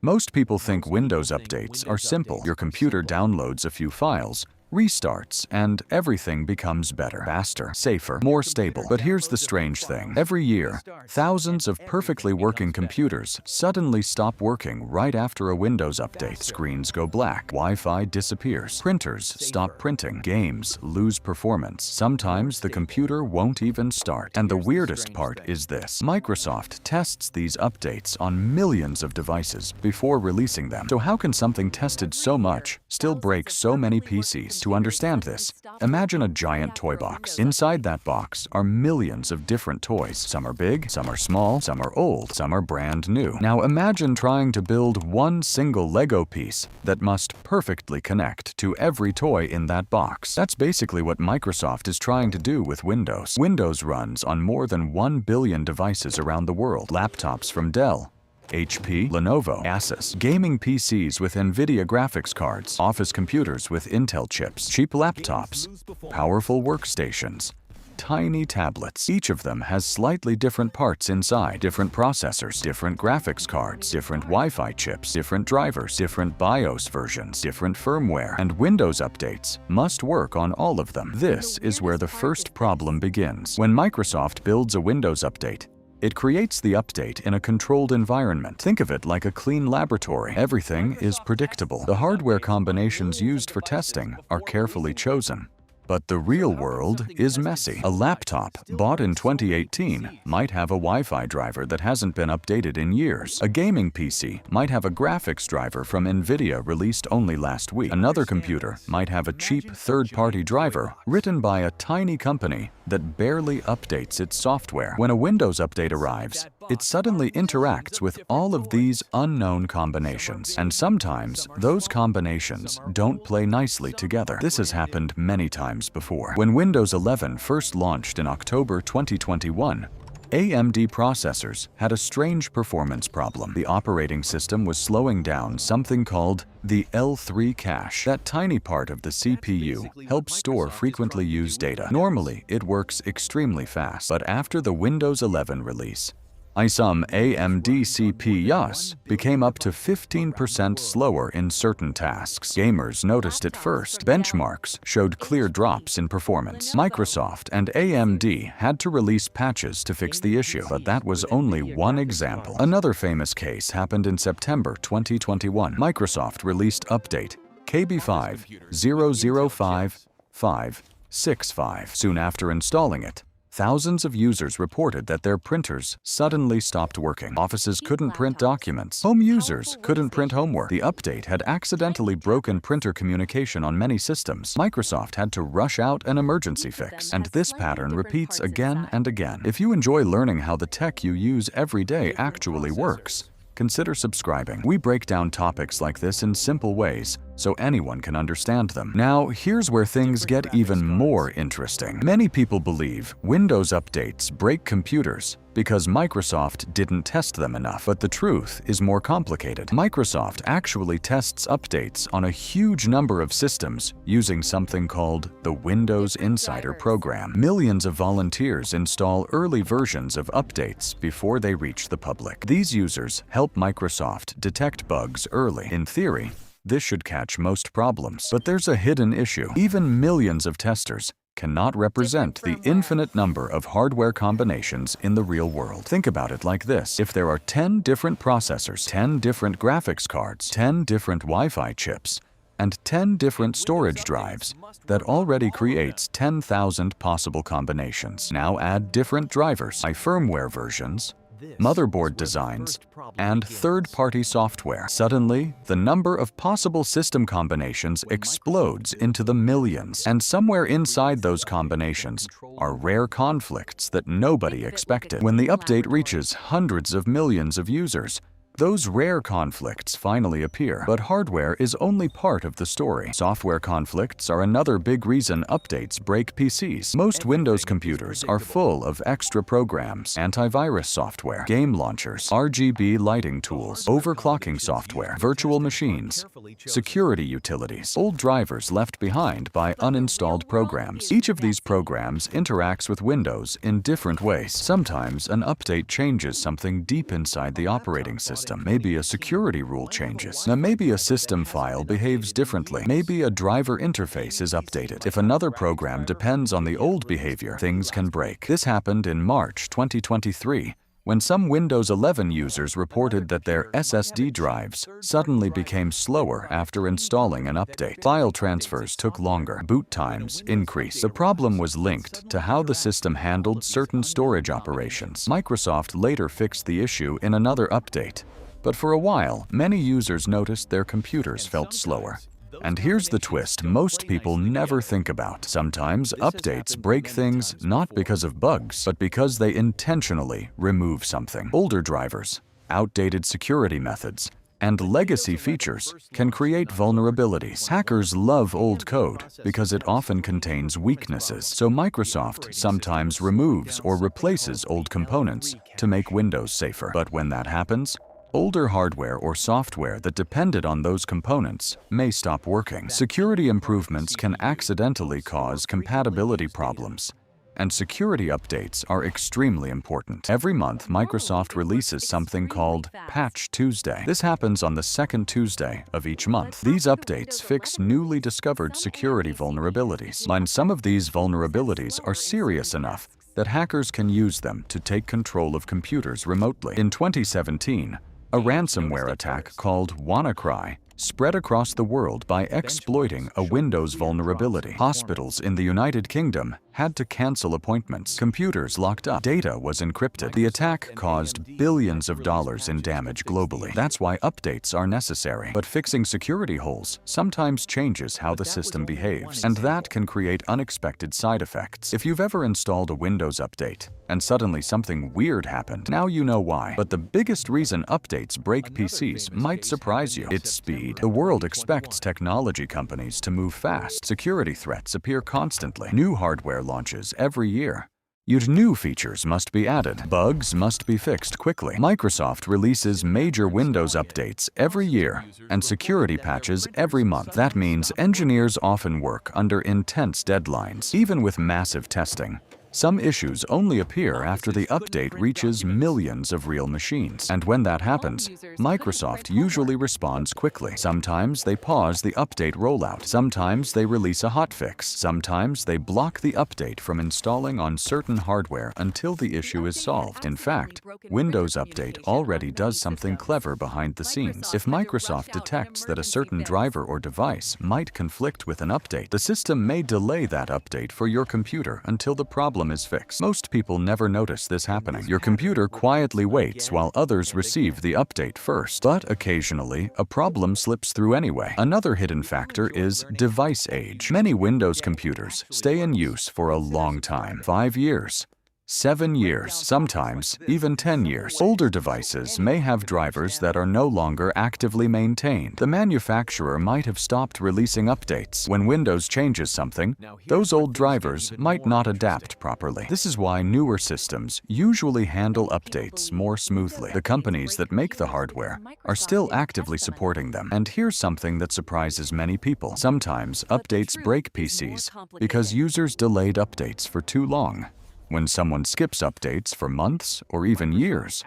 Most people think Windows updates are simple. Your computer downloads a few files, restarts, and everything becomes better, faster, safer, more stable. But here's the strange thing. Every year, thousands of perfectly working computers suddenly stop working right after a Windows update. Screens go black, Wi-Fi disappears, printers stop printing, games lose performance. Sometimes the computer won't even start. And the weirdest part is this. Microsoft tests these updates on millions of devices before releasing them. So how can something tested so much still break so many PCs? To understand this, imagine a giant toy box. Inside that box are millions of different toys. Some are big, some are small, some are old, some are brand new. Now imagine trying to build one single Lego piece that must perfectly connect to every toy in that box. That's basically what Microsoft is trying to do with Windows. Windows runs on more than 1 billion devices around the world. Laptops from Dell, HP, Lenovo, Asus, gaming PCs with NVIDIA graphics cards, office computers with Intel chips, cheap laptops, powerful workstations, tiny tablets. Each of them has slightly different parts inside, different processors, different graphics cards, different Wi-Fi chips, different drivers, different BIOS versions, different firmware, and Windows updates must work on all of them. This is where the first problem begins. When Microsoft builds a Windows update, it creates the update in a controlled environment. Think of it like a clean laboratory. Everything is predictable. The hardware combinations used for testing are carefully chosen. But the real world is messy. A laptop bought in 2018 might have a Wi-Fi driver that hasn't been updated in years. A gaming PC might have a graphics driver from NVIDIA released only last week. Another computer might have a cheap third-party driver written by a tiny company that barely updates its software. When a Windows update arrives, it suddenly interacts with all of these unknown combinations. And sometimes those combinations don't play nicely together. This has happened many times before. When Windows 11 first launched in October 2021, AMD processors had a strange performance problem. The operating system was slowing down something called the L3 cache. That tiny part of the CPU helps store frequently used data. Normally, it works extremely fast, but after the Windows 11 release, some AMD CPUs became up to 15% slower in certain tasks. Gamers noticed it first. Benchmarks showed clear drops in performance. Microsoft and AMD had to release patches to fix the issue, but that was only one example. Another famous case happened in September 2021. Microsoft released update KB5005565. Soon after installing it, thousands of users reported that their printers suddenly stopped working. Offices couldn't print documents. Home users couldn't print homework. The update had accidentally broken printer communication on many systems. Microsoft had to rush out an emergency fix. And this pattern repeats again and again. If you enjoy learning how the tech you use every day actually works, consider subscribing. We break down topics like this in simple ways, so anyone can understand them. Now, here's where things get even more interesting. Many people believe Windows updates break computers because Microsoft didn't test them enough. But the truth is more complicated. Microsoft actually tests updates on a huge number of systems using something called the Windows Insider program. Millions of volunteers install early versions of updates before they reach the public. These users help Microsoft detect bugs early. In theory, this should catch most problems. But there's a hidden issue. Even millions of testers cannot represent the infinite number of hardware combinations in the real world. Think about it like this. If there are 10 different processors, 10 different graphics cards, 10 different Wi-Fi chips, and 10 different storage drives, that already creates 10,000 possible combinations. Now add different drivers, firmware versions, motherboard designs, and third-party software. Suddenly, the number of possible system combinations explodes into the millions. And somewhere inside those combinations are rare conflicts that nobody expected. When the update reaches hundreds of millions of users, those rare conflicts finally appear, but hardware is only part of the story. Software conflicts are another big reason updates break PCs. Most Windows computers are full of extra programs, antivirus software, game launchers, RGB lighting tools, overclocking software, virtual machines, security utilities, old drivers left behind by uninstalled programs. Each of these programs interacts with Windows in different ways. Sometimes an update changes something deep inside the operating system. system. Maybe a security rule changes. Now maybe a system file behaves differently. Maybe a driver interface is updated. If another program depends on the old behavior, things can break. This happened in March 2023. When some Windows 11 users reported that their SSD drives suddenly became slower after installing an update. File transfers took longer. Boot times increased. The problem was linked to how the system handled certain storage operations. Microsoft later fixed the issue in another update. But for a while, many users noticed their computers felt slower. And here's the twist most people never think about. Sometimes updates break things not because of bugs, but because they intentionally remove something. Older drivers, outdated security methods, and legacy features can create vulnerabilities. Hackers love old code because it often contains weaknesses. So Microsoft sometimes removes or replaces old components to make Windows safer. But when that happens, older hardware or software that depended on those components may stop working. Security improvements can accidentally cause compatibility problems, and security updates are extremely important. Every month, Microsoft releases something called Patch Tuesday. This happens on the second Tuesday of each month. These updates fix newly discovered security vulnerabilities. And some of these vulnerabilities are serious enough that hackers can use them to take control of computers remotely. In 2017, a ransomware attack called WannaCry spread across the world by exploiting a Windows vulnerability. Hospitals in the United Kingdom had to cancel appointments. Computers locked up. Data was encrypted. The attack caused billions of dollars in damage globally. That's why updates are necessary. But fixing security holes sometimes changes how the system behaves, and that can create unexpected side effects. If you've ever installed a Windows update and suddenly something weird happened, now you know why. But the biggest reason updates break PCs might surprise you. It's speed. The world expects technology companies to move fast. Security threats appear constantly. New hardware launches every year. Yet new features must be added. Bugs must be fixed quickly. Microsoft releases major Windows updates every year and security patches every month. That means engineers often work under intense deadlines, even with massive testing. Some issues only appear after the update reaches millions of real machines. And when that happens, Microsoft usually responds quickly. Sometimes they pause the update rollout. Sometimes they release a hotfix. Sometimes they block the update from installing on certain hardware until the issue is solved. In fact, Windows Update already does something clever behind the scenes. If Microsoft detects that a certain driver or device might conflict with an update, the system may delay that update for your computer until the problem is fixed. Most people never notice this happening. Your computer quietly waits while others receive the update first. But occasionally, a problem slips through anyway. Another hidden factor is device age. Many Windows computers stay in use for a long time, 5 years. 7 years, sometimes even 10 years. Older devices may have drivers that are no longer actively maintained. The manufacturer might have stopped releasing updates. When Windows changes something, those old drivers might not adapt properly. This is why newer systems usually handle updates more smoothly. The companies that make the hardware are still actively supporting them. And here's something that surprises many people. Sometimes updates break PCs because users delayed updates for too long. When someone skips updates for months or even years,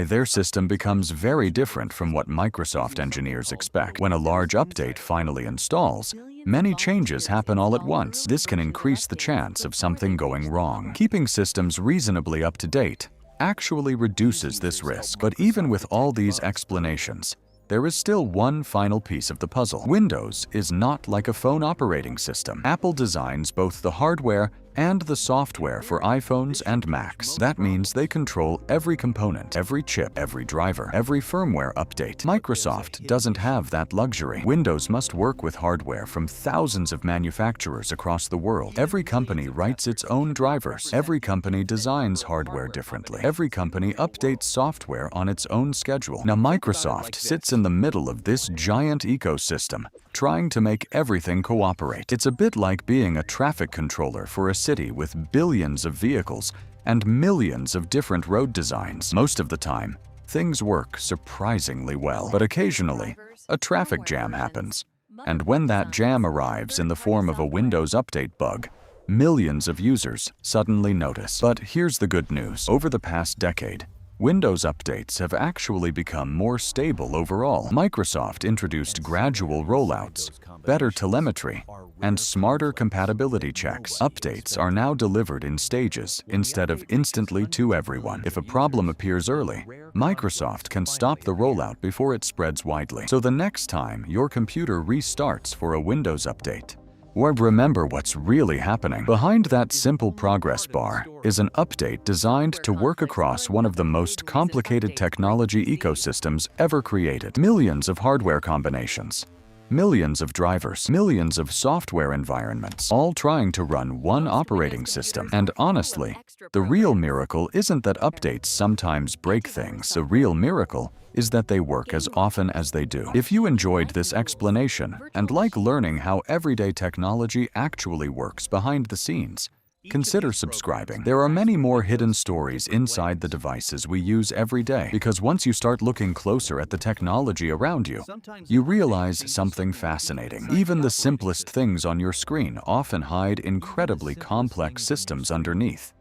their system becomes very different from what Microsoft engineers expect. When a large update finally installs, many changes happen all at once. This can increase the chance of something going wrong. Keeping systems reasonably up to date actually reduces this risk. But even with all these explanations, there is still one final piece of the puzzle. Windows is not like a phone operating system. Apple designs both the hardware and the software for iPhones and Macs. That means they control every component, every chip, every driver, every firmware update. Microsoft doesn't have that luxury. Windows must work with hardware from thousands of manufacturers across the world. Every company writes its own drivers. Every company designs hardware differently. Every company updates software on its own schedule. Now, Microsoft sits in the middle of this giant ecosystem, trying to make everything cooperate. It's a bit like being a traffic controller for a city with billions of vehicles and millions of different road designs. Most of the time, things work surprisingly well. But occasionally, a traffic jam happens. And when that jam arrives in the form of a Windows Update bug, millions of users suddenly notice. But here's the good news. Over the past decade, Windows updates have actually become more stable overall. Microsoft introduced gradual rollouts, better telemetry, and smarter compatibility checks. Updates are now delivered in stages instead of instantly to everyone. If a problem appears early, Microsoft can stop the rollout before it spreads widely. So the next time your computer restarts for a Windows update, remember what's really happening. Behind that simple progress bar is an update designed to work across one of the most complicated technology ecosystems ever created. Millions of hardware combinations, millions of drivers, millions of software environments, all trying to run one operating system. And honestly, the real miracle isn't that updates sometimes break things. The real miracle is that they work as often as they do. If you enjoyed this explanation and like learning how everyday technology actually works behind the scenes, consider subscribing. There are many more hidden stories inside the devices we use every day, because once you start looking closer at the technology around you, you realize something fascinating. Even the simplest things on your screen often hide incredibly complex systems underneath.